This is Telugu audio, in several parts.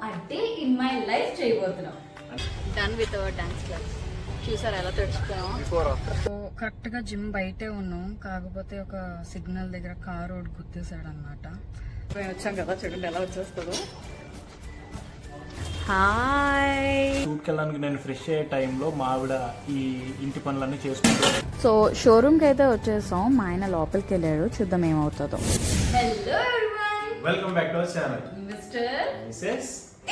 a day in my life చేయబోతున్నాం. Done with our dance class. చూసారు ఎలా తెచ్చుకున్నాం. కరెక్ట్ గా జిమ్ బయటే ఉన్నాం, కాకపోతే ఒక సిగ్నల్ దగ్గర కార్ రోడ్ గుద్దేశాడు అనమాట. వచ్చాం కదా, చూడండి ఎలా వచ్చేస్తుందో. హాయ్. షూట్కి వెళ్ళడానికి నేను ఫ్రెష్ అయ్యే టైంలో మా ఆవిడ ఈ ఇంటి పనులన్నీ చేసుకుంటాను. సో షోరూమ్కి అయితే వచ్చేసాం. మా ఆయన లోపలికి వెళ్ళాడు, చూద్దాం ఏమవుతుందో. Hello everyone, welcome back to our channel mister missus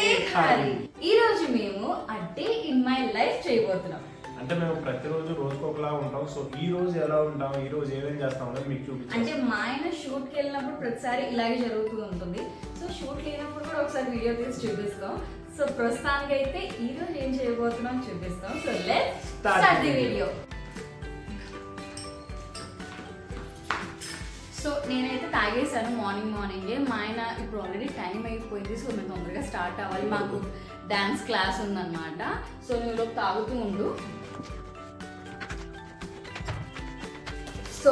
ఏఖారి. ఈ రోజు మేము a day in my life చేయబోతున్నాం. అంటే మేము ప్రతిరోజు రోజుకొకలా ఉంటాం. సో ఈ రోజు ఎలా ఉంటాం, ఈ రోజు ఏమేం చేస్తాం అనేది మీకు చూపించాం. అంటే మా ఆయన షూట్కి వెళ్ళినప్పుడు ప్రతిసారి ఇలాగే జరుగుతూ ఉంటుంది. సో షూట్కి వెళ్ళినప్పుడు కూడా ఒకసారి వీడియో తీసి చూపిస్తాం. సో ప్రస్తుతానికి అయితే ఈ రోజు ఏం చేయబోతున్నాం చూపిస్తాం. So let's start the video. So నేనైతే తాగేసాను మార్నింగే. మా ఆయన ఇప్పుడు ఆల్రెడీ టైం అయిపోయింది, సో మేము తొందరగా స్టార్ట్ అవ్వాలి, మాకు డాన్స్ క్లాస్ ఉందన్నమాట. సో నువ్వు తాగుతూ ఉండు. సో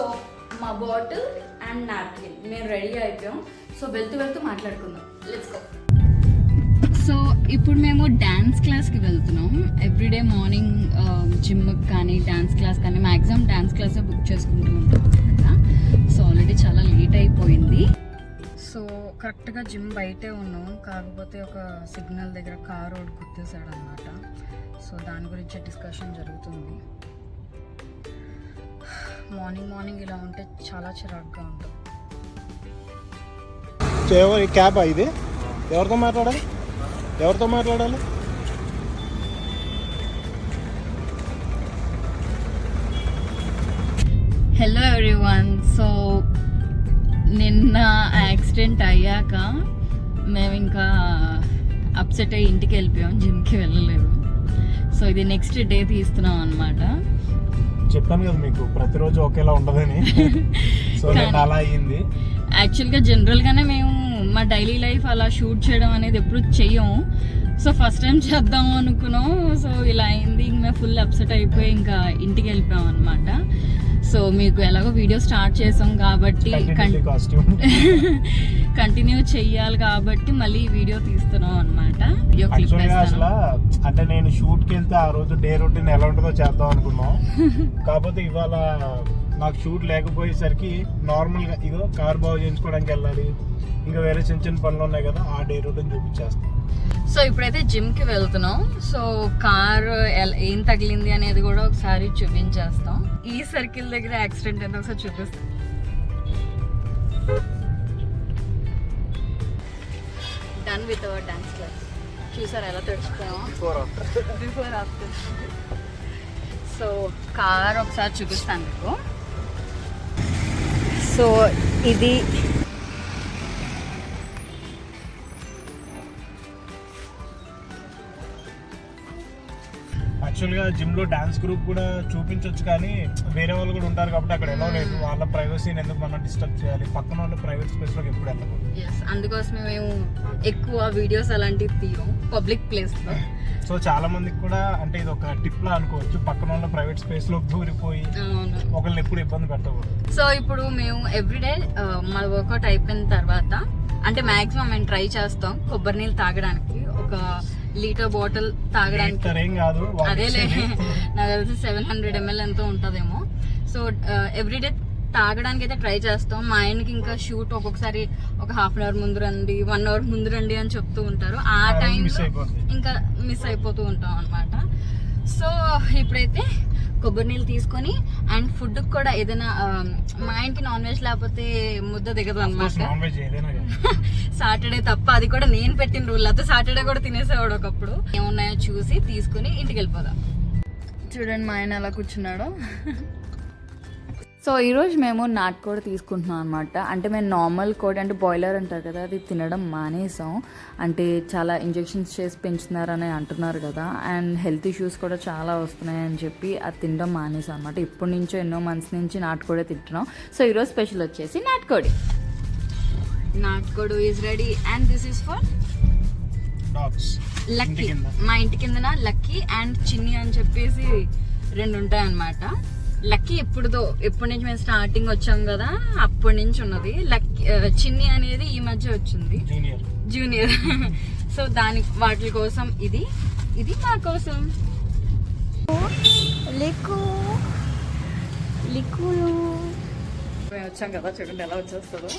మా బాటిల్ అండ్ నాప్కిన్ మేము రెడీ అయిపోయాం. సో వెళ్తూ మాట్లాడుకుందాం. Let's go. సో ఇప్పుడు మేము డ్యాన్స్ క్లాస్కి వెళ్తున్నాం. ఎవ్రీడే మార్నింగ్ జిమ్ కానీ డ్యాన్స్ క్లాస్ కానీ మ్యాక్సిమం డ్యాన్స్ క్లాసే బుక్ చేసుకుంటూ ఉంటాం అనమాట. సో ఆల్రెడీ చాలా లేట్ అయిపోయింది. సో కరెక్ట్గా జిమ్ బయటే ఉన్నాం, కాకపోతే ఒక సిగ్నల్ దగ్గర కార్ రోడ్ గుద్దేశాడు అనమాట. సో దాని గురించి డిస్కషన్ జరుగుతుంది. మార్నింగ్ ఇలా ఉంటే చాలా చిరాగ్గా ఉంటుంది. క్యాబ్ ఇది ఎవరితో మాట్లాడాలి? Hello everyone. సో నిన్న యాక్సిడెంట్ అయ్యాక మేము ఇంకా అప్సెట్ అయ్యి ఇంటికి వెళ్ళిపోయాం, జిమ్కి వెళ్ళలేదు. సో ఇది నెక్స్ట్ డే తీస్తున్నాం అనమాట. చెప్పాను కదా మీకు ప్రతిరోజు ఒకేలా ఉండదని. సో అలా అయ్యింది. యాక్చువల్గా జనరల్గానే మేము మా డైలీ లైఫ్ అలా షూట్ చేయడం అనేది ఎప్పుడు చెయ్యము. సో ఫస్ట్ టైం చేద్దాం అనుకున్నాం. సో ఇలా అయింది, ఇంక మేము ఫుల్ అప్సెట్ అయిపోయి ఇంకా ఇంటికి వెళ్ళిపోయాం అనమాట. సో మీకు ఎలాగో వీడియో స్టార్ట్ చేసాం కాబట్టి కంటిన్యూ చెయ్యాలి కాబట్టి మళ్ళీ వీడియో తీస్తున్నాం అనమాట. వీడియో అంటే నేను షూట్కి వెళ్తే ఆ రోజు డే రొటీన్ ఎలా ఉంటుందో చేద్దాం అనుకున్నాం. కాకపోతే ఇవాళ నాకు షూట్ లేకపోయేసరికి నార్మల్గా ఇగో కార్ బాగు చేయించుకోవడానికి వెళ్ళాలి, ఇంకా వేరే చిన్న పనులు ఉన్నాయి కదా, ఆ డే రొటీన్ చూపించేస్తాం. సో ఇప్పుడైతే జిమ్కి వెళ్తున్నాం. సో కార్ ఏం తగిలింది అనేది కూడా ఒకసారి చూపించేస్తాం. ఈ సర్కిల్ దగ్గర యాక్సిడెంట్ అయితే ఒకసారి చూపిస్తాం. Done with our dance class. చూసారు ఎలా తెచ్చుకున్నాం. Before after. సో కార్ ఒకసారి చూపిస్తాను మీకు. సో ఇది యాక్చువల్గా జిమ్లో డాన్స్ గ్రూప్ కూడా చూపించవచ్చు, కానీ వేరే వాళ్ళు కూడా ఉంటారు కాబట్టి అక్కడ ఎలా లేదు. వాళ్ళ ప్రైవసీని ఎందుకు మనం డిస్టర్బ్ చేయాలి, పక్కన వాళ్ళ ప్రైవేట్ స్పేస్లోకి ఎప్పుడు వెళ్ళకూడదు. అందుకోసమే మేము ఎక్కువ వీడియోస్ అలాంటివి తీయం పబ్లిక్ ప్లేస్లో. సో చాలా మందికి కూడా అంటే ఇది ఒక టిప్ లా అనుకోవచ్చు, పక్కన వాళ్ళ ప్రైవేట్ స్పేస్లో దూరిపోయి ఒకళ్ళని ఎప్పుడు ఇబ్బంది పెట్టకూడదు. సో ఇప్పుడు మేము ఎవ్రీడే మా వర్కౌట్ అయిపోయిన తర్వాత అంటే మాక్సిమం మేము ట్రై చేస్తాం కొబ్బరి నీళ్ళు తాగడానికి. ఒక లీటర్ బాటిల్ తాగడానికి అదేలే నాకు తెలిసి 700 ml ఎంతో ఉంటుందేమో. సో ఎవ్రీడే తాగడానికి అయితే ట్రై చేస్తాం. మా ఆయనకి ఇంకా షూట్ ఒక్కొక్కసారి ఒక హాఫ్ అన్ అవర్ ముందు రండి, 1 hour ముందు రండి అని చెప్తూ ఉంటారు. ఆ టైంలో ఇంకా మిస్ అయిపోతూ ఉంటాం అనమాట. సో ఇప్పుడైతే కొబ్బరి నీళ్ళు తీసుకొని అండ్ ఫుడ్ కూడా ఏదైనా మా ఆయనకి నాన్ వెజ్ లేకపోతే ముద్ద దిగదు అనమాట. సాటర్డే తప్ప, అది కూడా నేను పెట్టిన రూల్. అయితే సాటర్డే కూడా తినేసేవాడు ఒకప్పుడు. ఏమున్నాయో చూసి తీసుకుని ఇంటికి వెళ్ళిపోదాం. చూడండి మా ఆయన అలా కూర్చున్నాడు. సో ఈరోజు మేము నాటుకోడి తీసుకుంటున్నాం అనమాట. అంటే మేము నార్మల్ కోడి అంటే బాయిలర్ అంటారు కదా, అది తినడం మానేసాం. అంటే చాలా ఇంజెక్షన్స్ చేసి పెంచుతున్నారని అంటున్నారు కదా, అండ్ హెల్త్ ఇష్యూస్ కూడా చాలా వస్తున్నాయని చెప్పి అది తినడం మానేసాం అనమాట. ఇప్పటి నుంచో ఎన్నో మంత్స్ నుంచి నాటుకోడే తింటున్నాం. సో ఈరోజు స్పెషల్ వచ్చేసి నాటుకోడి is ready and this is for lucky. మా ఇంటి కిందన లక్కీ అండ్ చిన్ని అని చెప్పేసి 2 ఉంటాయి అన్నమాట. లక్కీ ఎప్పటి నుంచి మేము స్టార్టింగ్ వచ్చాం కదా అప్పటి నుంచి ఉన్నది. లక్కీ చిన్ని అనేది ఈ మధ్య వచ్చింది, జూనియర్. సో వాటి కోసం ఇది మా కోసం. లిక్కులు మేము వచ్చాం కదా, చూడండి ఎలా వచ్చేస్తుందో.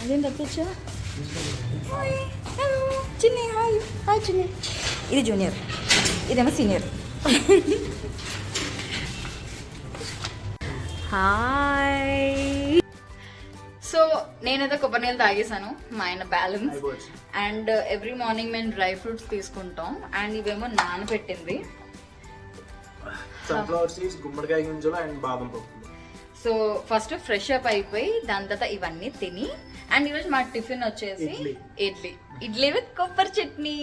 అదేం తప్పొచ్చా? చిన్ని హాయ్ హాయ్ చిన్ని. ఇది జూనియర్, ఇదేమో సీనియర్. హాయ్. సో నేనైతే కొబ్బరి నీళ్ళు తాగేసాను, మా ఆయన బ్యాలెన్స్. అండ్ ఎవ్రీ మార్నింగ్ మేము డ్రై ఫ్రూట్స్ తీసుకుంటాం. అండ్ ఇవేమో నానబెట్టింది సన్ఫ్లవర్ సీడ్స్, గుమ్మడికాయ గింజలు అండ్ బాదం పప్పు. సో ఫస్ట్ ఫ్రెష్ అప్ అయిపోయి దాని తర్వాత ఇవన్నీ తిని. అండ్ ఈరోజు మా టిఫిన్ వచ్చేసి ఇడ్లీ విత్ కొబ్బరి చట్నీ.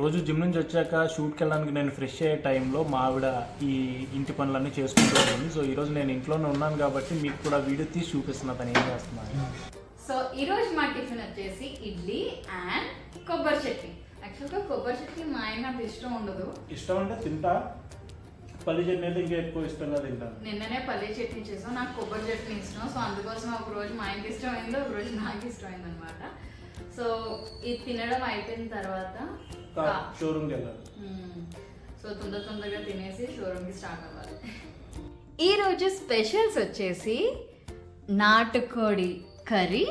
రోజు జిమ్ నుంచి వచ్చాక షూట్కి వెళ్ళడానికి నేను ఫ్రెష్ అయ్యే టైంలో మా ఆవిడ ఈ ఇంటి పనులన్నీ చేసుకుంటూ ఉంటుంది. సో ఈరోజు నేను ఇంట్లోనే ఉన్నాను కాబట్టి మీకు కూడా వీడియో తీసి చూపిస్తున్నా తను ఏం చేస్తున్నాను. సో ఈరోజు మా టిఫిన్ వచ్చేసి ఇడ్లీ అండ్ కొబ్బరి చట్నీ. యాక్చువల్గా కొబ్బరి చట్నీ మా ఆయన నాకు ఇష్టం ఉండదు. ఇష్టం అంటే తింటా, పల్లి చట్నీ అయితే ఇంకా ఎక్కువ ఇష్టంగా తింటాను. నిన్ననే పల్లి చట్నీ చేసాం, నాకు కొబ్బరి చట్నీ ఇష్టం. సో అందుకోసం ఒక రోజు మా ఆయనకి ఇష్టమైంది, ఒక రోజు నాకు ఇష్టమైంది అనమాట. సో ఇది తినడం అయిపోయిన తర్వాత షోరూమ్కి వెళ్ళాలి. సో తొందరగా తినేసి షోరూమ్కి స్టార్ట్ అవ్వాలి. ఈరోజు స్పెషల్స్ వచ్చేసి నాటుకోడి కర్రీ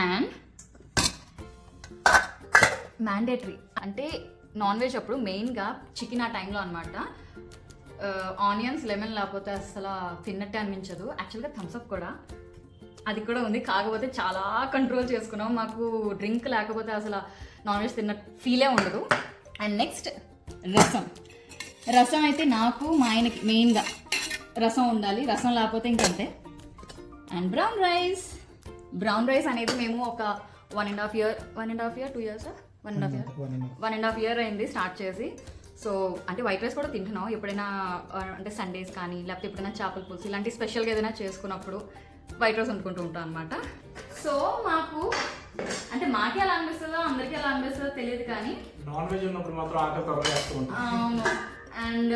అండ్ మ్యాండేటరీ అంటే నాన్ వెజ్ అప్పుడు మెయిన్గా చికెన్ ఆ టైంలో అనమాట. ఆనియన్స్ లెమన్ లేకపోతే అసలు తిన్నట్టే అనిపించదు. యాక్చువల్గా థమ్స్అప్ కూడా అది కూడా ఉంది, కాకపోతే చాలా కంట్రోల్ చేసుకున్నాం. మాకు డ్రింక్ లేకపోతే అసలు నాన్ వెజ్ తిన్న ఫీలే ఉండదు. అండ్ నెక్స్ట్ రసం అయితే నాకు మా ఆయనకి మెయిన్గా రసం ఉండాలి, రసం లేకపోతే ఇంకంతే. అండ్ బ్రౌన్ రైస్ అనేది మేము ఒక 1.5 year 2 years 1.5 year అయింది స్టార్ట్ చేసి. సో అంటే వైట్ రైస్ కూడా తింటున్నాం ఎప్పుడైనా, అంటే సండేస్ కానీ లేకపోతే ఎప్పుడైనా చేపల పులుసు ఇలాంటి స్పెషల్గా ఏదైనా చేసుకున్నప్పుడు వైట్ రైస్ వండుకుంటూ ఉంటాం అనమాట. సో మాకే ఎలా అనిపిస్తుందో అందరికీ ఎలా అనిపిస్తుందో తెలియదు కానీ నాన్ వెజ్ ఉన్నప్పుడు మాత్రం ఆకలి త్వరగా వేస్తుంది. అవును. అండ్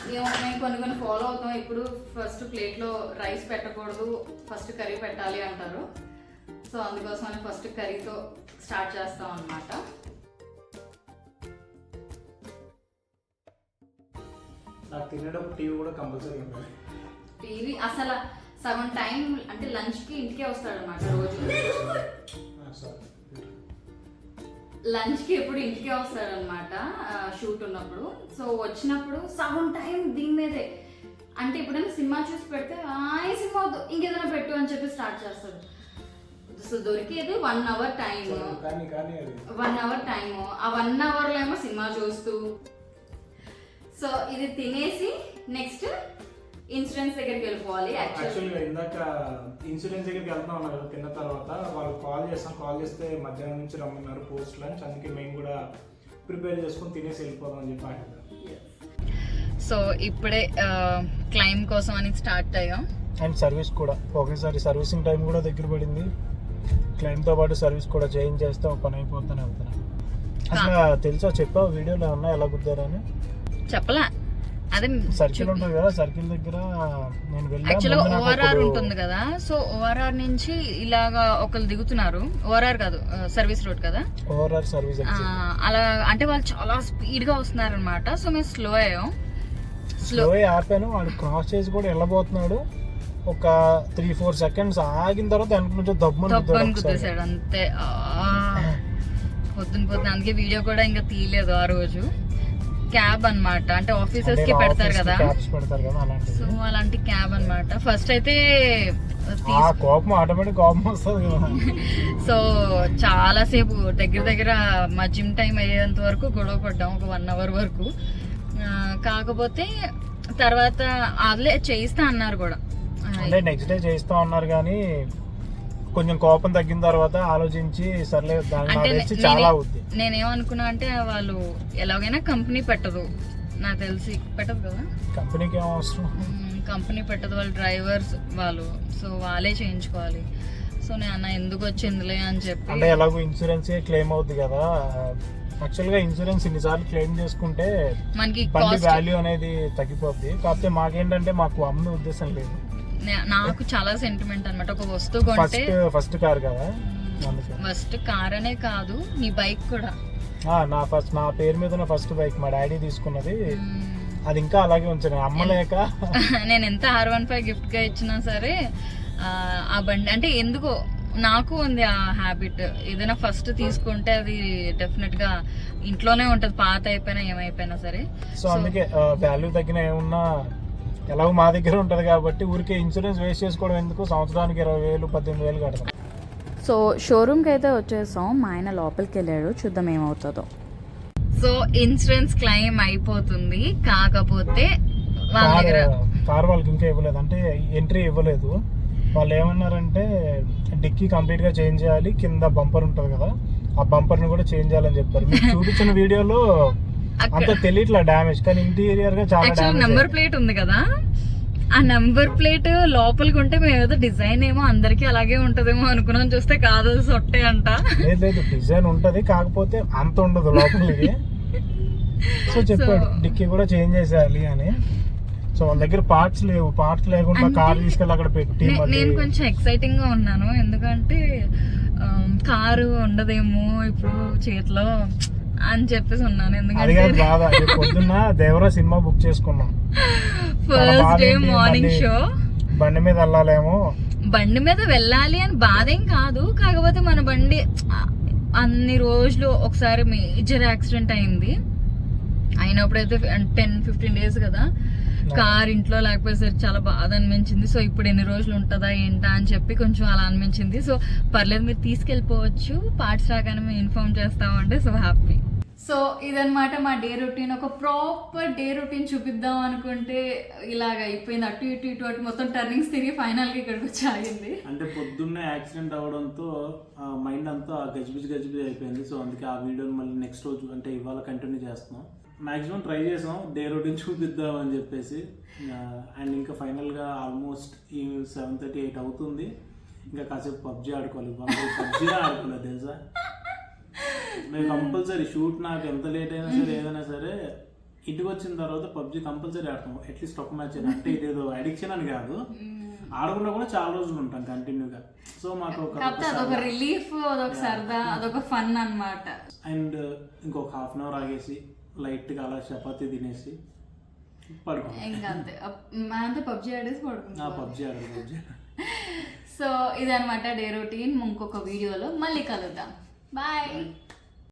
మేము కొన్ని ఫాలో అవుతాం. ఇప్పుడు ఫస్ట్ ప్లేట్లో రైస్ పెట్టకూడదు, ఫస్ట్ కర్రీ పెట్టాలి అంటారు. సో అందుకోసమని ఫస్ట్ కర్రీతో స్టార్ట్ చేస్తాం అన్నమాట. నాకు తినేటప్పుడు టీవీ కూడా కంపల్సరీ ఉండాలి. టీవీ అసలు సగం టైం అంటే లంచ్కి ఇంటికే వస్తాడు అనమాట. రోజు లంచ్కి ఎప్పుడు ఇంటికే వస్తాడనమాట షూట్ ఉన్నప్పుడు. సో వచ్చినప్పుడు సగం టైం దీని మీదే. అంటే ఎప్పుడైనా సినిమా చూసి పెడితే ఈ సినిమా వద్దు ఇంకేదైనా పెట్టు అని చెప్పి స్టార్ట్ చేస్తాడు. సో దొరికేది 1 hour టైం, 1 hour టైము. ఆ 1 hourలో ఏమో సినిమా చూస్తూ. సో ఇది తినేసి నెక్స్ట్ ఇన్సూరెన్స్ దగ్గరికి వెళ్ళిపోవాలి. యాక్చువల్గా ఇందాక ఇన్సూరెన్స్ దగ్గరికి వెళ్తా ఉన్నారు కదా, తిన్న తర్వాత వాళ్ళు కాల్ చేస్తే మధ్యాహ్నం నుంచి రమ్మన్నారు పోస్ట్ లంచ్. అందుకే మేము కూడా ప్రిపేర్ చేసుకొని తినేసి వెళ్ళిపోదాం అని చెప్పి ఆడారు. సో ఇప్పుడే క్లైమ్ కోసం అని స్టార్ట్ అయ్యాం. అండ్ సర్వీస్ కూడా ఒకేసారి సర్వీసింగ్ టైం కూడా దగ్గర పడింది. క్లైమ్తో పాటు సర్వీస్ కూడా చేంజ్ చేస్తే ఒక పని అయిపోతానే వెళ్తున్నా. అసలు తెలుసా చెప్పావు వీడియోలో ఏమన్నా ఎలా కుద్దారని? చెప్పలా. అదే సర్కిల్ ఉంటుంది కదా, సర్కిల్ దగ్గర నేను యాక్చువల్గా ఓఆర్ఆర్ ఉంటుంది కదా. సో ఓఆర్ఆర్ నుంచి ఇలాగా ఒకరు దిగుతున్నారు. ఓఆర్ఆర్ కాదు, సర్వీస్ రోడ్ కదా, ఓఆర్ఆర్ సర్వీస్. అలా అంటే వాళ్ళు చాలా స్పీడ్ గా వస్తున్నారు అనమాట. సో మేము స్లో ఆపాను. వాడు క్రాస్ చేసి కూడా వెళ్ళబోతున్నాడు. ఒక 3-4 seconds ఆగిన తర్వాత వెనక నుంచి దబ్బని గుద్దేశాడు అంతే. పొద్దున అందుకే వీడియో కూడా ఇంకా తీయలేదు ఆ రోజు. క్యాబ్ అన్నమాట, అంటే ఆఫీసర్స్ కి పెడతారు కదా, సో అలాంటి క్యాబ్ అన్నమాట. ఫస్ట్ అయితే కోపం ఆటోమేటిక్ కోపం వస్తుంది కదా. సో చాలా సేపు దగ్గర మా జిమ్ టైం అయ్యేంత వరకు గొడవ పడ్డాం, ఒక 1 hour వరకు. కాకపోతే తర్వాత అదిలే చేయిస్తా అన్నారు కూడా, అంటే నెక్స్ట్ డే చేయిస్తా ఉన్నారు. కానీ కొంచెం కోపం తగ్గిన తర్వాత ఆలోచించి సర్లే చాలా అవుద్ది. నేనేమనుకున్నా అంటే వాళ్ళు ఎలాగైనా కంపెనీ పెట్టదు, నాకు తెలిసి పెట్టదు కదా, కంపెనీకి ఏం అవసరం, కంపెనీ పెట్టదు, వాళ్ళు డ్రైవర్స్ వాళ్ళు, సో వాళ్ళే చేయించుకోవాలి. సో నేను ఎందుకు వచ్చిందిలే అని చెప్పి, అంటే ఎలాగో ఇన్సూరెన్స్ క్లెయిమ్ అవుద్ది కదా, యాక్చువల్ గా ఇన్సూరెన్స్ ఇన్నిసార్లు క్లెయిమ్ చేసుకుంటే మనకి బండి వాల్యూ అనేది తగ్గిపోద్ది. కాకపోతే మాకేంటంటే మాకు అమ్మే ఉద్దేశం లేదు. నాకు చాలా సెంటిమెంట్ అన్నమాట. ఒక వస్తువు కొంటే ఫస్ట్ కార్ కదా, ఫస్ట్ కార్ అనే కాదు నీ బైక్ కూడా. నా పేరు మీద ఉన్న ఫస్ట్ బైక్ మా డాడీ తీసుకున్నది. అది ఇంకా అలాగే ఉంచాను అమ్మలేక. నేను ఎంత R15 గిఫ్ట్ గా ఇచ్చినా సరే ఆ బండి అంటే ఎందుకో నాకు ఉంది ఆ హ్యాబిట్. ఏదైనా ఫస్ట్ తీసుకుంటే అది డెఫినెట్ గా ఇంట్లోనే ఉంటది, పాత అయిపోయినా ఏమైపోయినా సరే. సో అందుకే వాల్యూ తగ్గిన ఏమున్నా ఎలాగో మా దగ్గర ఉంటది కాబట్టి ఊరికే ఇన్సూరెన్స్ వేస్ట్ చేసుకోవడం ఎందుకు, సంవత్సరానికి 20,000 18,000 కడతాం. సో షోరూమ్కి అయితే వచ్చేసాం. మా ఆయన లోపలికి వెళ్ళాడు, చూద్దాం ఏమవుతుందో. సో ఇన్సూరెన్స్ క్లెయిమ్ అయిపోతుంది, కాకపోతే కార్ వాళ్ళకి ఇంకా ఇవ్వలేదు, అంటే ఎంట్రీ ఇవ్వలేదు. వాళ్ళు ఏమన్నారంటే డిక్కీ కంప్లీట్ గా చేంజ్ చేయాలి, కింద బంపర్ ఉంటది కదా ఆ బంపర్ ని కూడా చేంజ్ చేయాలని చెప్పారు. మీకు చూపించిన వీడియోలో అంత తెలియట్లా డ్యామేజ్, కానీ ఇంటీరియర్ గా చాలా డ్యామేజ్. నెంబర్ ప్లేట్ ఉంది కదా, ఆ నెంబర్ ప్లేట్ లోపలికి ఉంటే మేము ఏదో డిజైన్ ఏమో అందరికి అలాగే ఉంటదేమో అనుకున్నాం, చూస్తే కాదు సొట్టే అంట. లేదు డిజైన్ ఉంటది, కాకపోతే అంత ఉండదు లోపలికి. సో చెప్పాడు డిక్కీ కూడా చేంజ్ చేసేయాలి అని. సో వాళ్ళ దగ్గర పార్ట్స్ లేవు, పార్ట్స్ లేకుండా కార్ తీసుకెళ్ళి అక్కడ పెట్టి. నేను కొంచెం ఎక్సైటింగ్ గా ఉన్నాను, ఎందుకంటే కారు ఉండదేమో ఇప్పుడు చేతిలో అని చెప్పేసి ఉన్నాను. ఎందుకంటే పొద్దున్న దేవరా సినిమా బుక్ చేసుకున్నాం, ఫస్ట్ డే మార్నింగ్ షో. బండి మీద వెళ్ళాలేమో, బండి మీద వెళ్ళాలి అని బాధ ఏం కాదు, కాకపోతే మన బండి అన్ని రోజులు ఒకసారి మేజర్ యాక్సిడెంట్ అయింది. అయినప్పుడైతే 10-15 డేస్ కదా కార్ ఇంట్లో లేకపోయేసరికి చాలా బాధ అనిపించింది. సో ఇప్పుడు ఎన్ని రోజులు ఉంటుందా ఏంటా అని చెప్పి కొంచెం అలా అనిపించింది. సో పర్లేదు మీరు తీసుకెళ్ళిపోవచ్చు, పార్ట్స్ రాగానే మేము ఇన్ఫార్మ్ చేస్తామంటే. So happy. సో ఇదనమాట మా డే రొటీన్. ఒక ప్రాపర్ డే రొటీన్ చూపిద్దాం అనుకుంటే ఇలాగ అయిపోయింది. అటు ఇటు ఇటు అటు మొత్తం టర్నింగ్స్ తిరిగి ఫైనల్గా ఇక్కడికి వచ్చి ఆగింది. అంటే పొద్దున్నే యాక్సిడెంట్ అవడంతో మైండ్ అంతా గజిబిజి అయిపోయింది. సో అందుకే ఆ వీడియోని మళ్ళీ నెక్స్ట్ రోజు అంటే ఇవాళ కంటిన్యూ చేస్తున్నాం. మ్యాక్సిమం ట్రై చేసాం డే రొటీన్ చూపిద్దాం అని చెప్పేసి. అండ్ ఇంకా ఫైనల్గా ఆల్మోస్ట్ ఈ 7:30-8 అవుతుంది. ఇంకా కాసేపు పబ్జీ ఆడుకోవాలి. పబ్జీ ఆడుకోలేదు తెలుసా, మేము కంపల్సరీ షూట్ నాకు ఎంత లేట్ అయినా సరే ఏదైనా సరే ఇంటికి వచ్చిన తర్వాత పబ్జీ కంపల్సరీ ఆడతాం. అట్లీస్ట్ ఒక మ్యాచ్ అయినా, అంటే ఇదేదో అడిక్షన్ అని కాదు, ఆడకుండా కూడా చాలా రోజులు ఉంటాం కంటిన్యూగా. సో మాకు అదొక రిలీఫ్, అదొక సరదా, అదొక ఫన్ అన్నమాట. అండ్ ఇంకొక ½ an hour ఆగేసి లైట్గా అలా చపాతీ తినేసి పడుకుంటాం. ఇంకా అంతే పబ్జీ ఆడేసి పడుకుంటాం. పబ్జీ సో ఇదనమాట డే రొటీన్. ఇంకొక వీడియోలో మళ్ళీ కలుద్దాం. బాయ్.